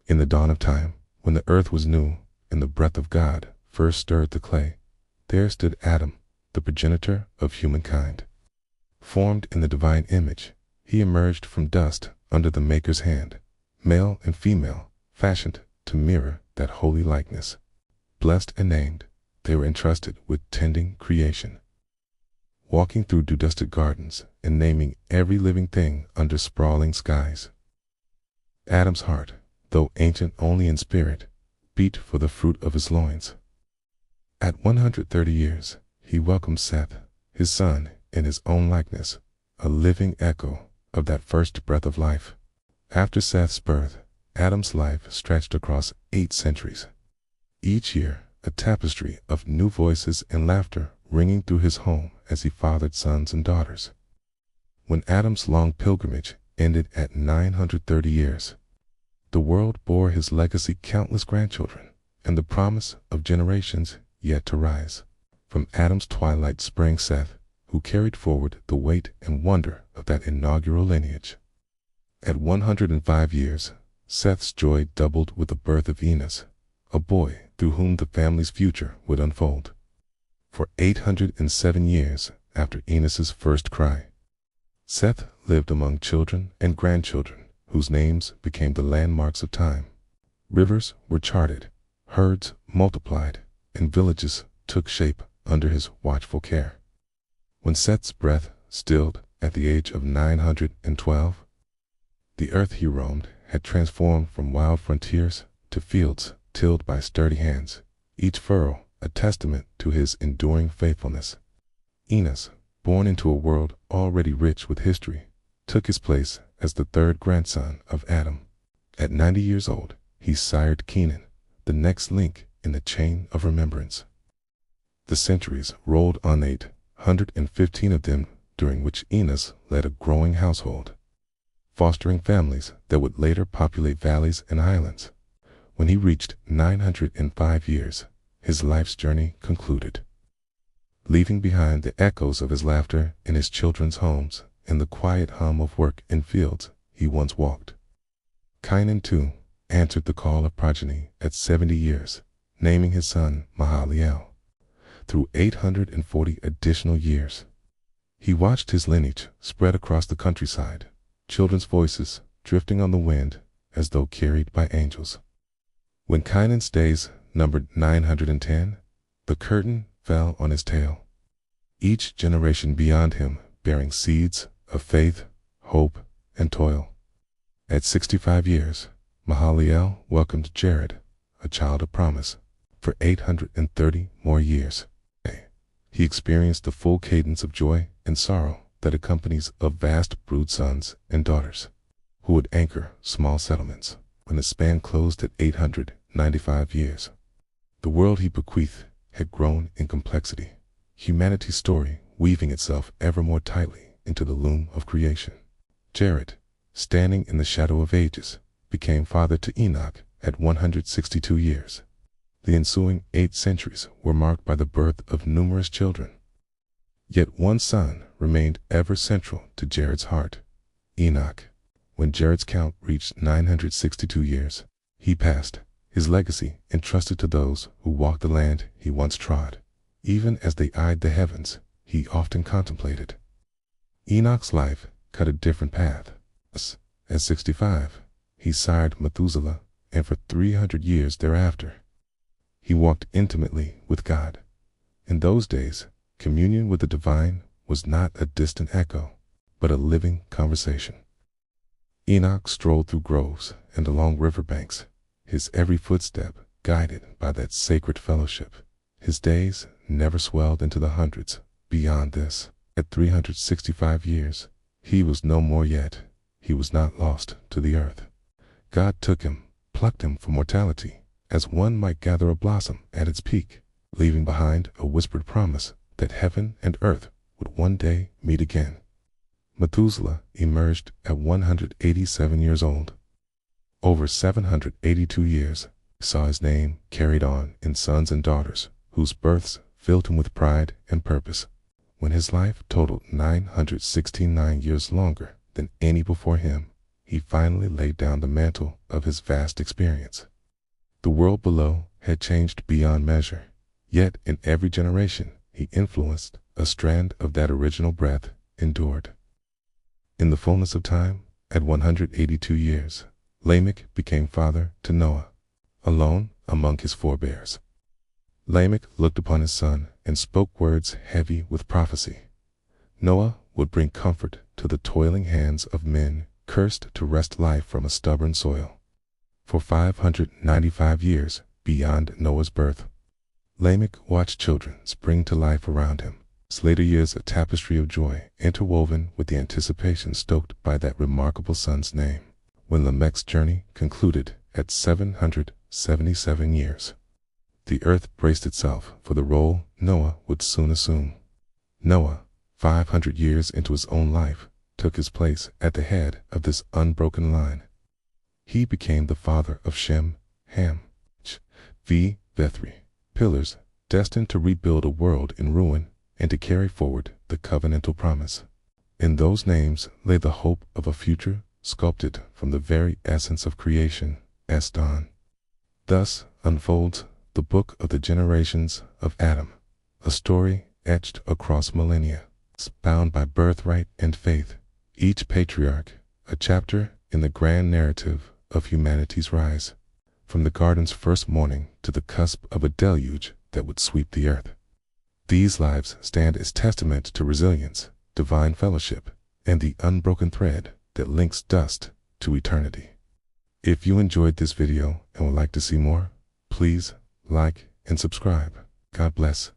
In the dawn of time, when the earth was new and the breath of God first stirred the clay, there stood Adam, the progenitor of humankind. Formed in the divine image, he emerged from dust under the Maker's hand, male and female, fashioned to mirror that holy likeness. Blessed and named, they were entrusted with tending creation, walking through dew-dusted gardens and naming every living thing under sprawling skies. Adam's heart, though ancient only in spirit, beat for the fruit of his loins. At 130 years, he welcomed Seth, his son, in his own likeness, a living echo of that first breath of life. After Seth's birth, Adam's life stretched across 8 centuries. Each year, a tapestry of new voices and laughter ringing through his home as he fathered sons and daughters. When Adam's long pilgrimage ended at 930 years, the world bore his legacy countless grandchildren and the promise of generations yet to rise. From Adam's twilight sprang Seth, who carried forward the weight and wonder of that inaugural lineage. At 105 years, Seth's joy doubled with the birth of Enos, a boy through whom the family's future would unfold. For 807 years after Enos's first cry, Seth lived among children and grandchildren whose names became the landmarks of time. Rivers were charted, herds multiplied, and villages took shape under his watchful care. When Seth's breath stilled at the age of 912, the earth he roamed had transformed from wild frontiers to fields tilled by sturdy hands, each furrow a testament to his enduring faithfulness. Enos, born into a world already rich with history, took his place as the third grandson of Adam. At 90 years old, he sired Kenan, the next link in the chain of remembrance. The centuries rolled on, 815 of them, during which Enos led a growing household, fostering families that would later populate valleys and highlands. When he reached 905 years, his life's journey concluded, leaving behind the echoes of his laughter in his children's homes and the quiet hum of work in fields he once walked. Canaan, too, answered the call of progeny at 70 years, naming his son Mahalalel. Through 840 additional years, he watched his lineage spread across the countryside, children's voices drifting on the wind as though carried by angels. When Canaan's days numbered 910, the curtain fell on his tale, each generation beyond him bearing seeds of faith, hope, and toil. At 65 years, Mahalalel welcomed Jared, a child of promise, for 830 more years. He experienced the full cadence of joy and sorrow that accompanies a vast brood sons and daughters, who would anchor small settlements when the span closed at 895 years. The world he bequeathed had grown in complexity, humanity's story weaving itself ever more tightly into the loom of creation. Jared, standing in the shadow of ages, became father to Enoch at 162 years. The ensuing 8 centuries were marked by the birth of numerous children. Yet one son remained ever central to Jared's heart, Enoch. When Jared's count reached 962 years, he passed, his legacy entrusted to those who walked the land he once trod. Even as they eyed the heavens, he often contemplated. Enoch's life cut a different path. At 65, he sired Methuselah, and for 300 years thereafter, he walked intimately with God. In those days, communion with the divine was not a distant echo, but a living conversation. Enoch strolled through groves and along riverbanks, his every footstep guided by that sacred fellowship. His days never swelled into the hundreds. Beyond this, at 365 years, he was no more yet. He was not lost to the earth. God took him, plucked him from mortality, as one might gather a blossom at its peak, leaving behind a whispered promise that heaven and earth would one day meet again. Methuselah emerged at 187 years old. Over 782 years saw his name carried on in sons and daughters whose births filled him with pride and purpose. When his life totaled 969 years longer than any before him, he finally laid down the mantle of his vast experience. The world below had changed beyond measure, yet in every generation he influenced a strand of that original breath endured. In the fullness of time, at 182 years, Lamech became father to Noah, alone among his forebears. Lamech looked upon his son and spoke words heavy with prophecy. Noah would bring comfort to the toiling hands of men cursed to wrest life from a stubborn soil. For 595 years beyond Noah's birth, Lamech watched children spring to life around him. His later years a tapestry of joy interwoven with the anticipation stoked by that remarkable son's name. When Lamech's journey concluded at 777 years, the earth braced itself for the role Noah would soon assume. Noah, 500 years into his own life, took his place at the head of this unbroken line. He became the father of Shem, Ham, Vethri, pillars destined to rebuild a world in ruin and to carry forward the covenantal promise. In those names lay the hope of a future sculpted from the very essence of creation, Eston. Thus unfolds the book of the generations of Adam, a story etched across millennia, bound by birthright and faith, each patriarch a chapter in the grand narrative of humanity's rise, from the garden's first morning to the cusp of a deluge that would sweep the earth. These lives stand as testament to resilience, divine fellowship, and the unbroken thread that links dust to eternity. If you enjoyed this video and would like to see more, please like and subscribe. God bless.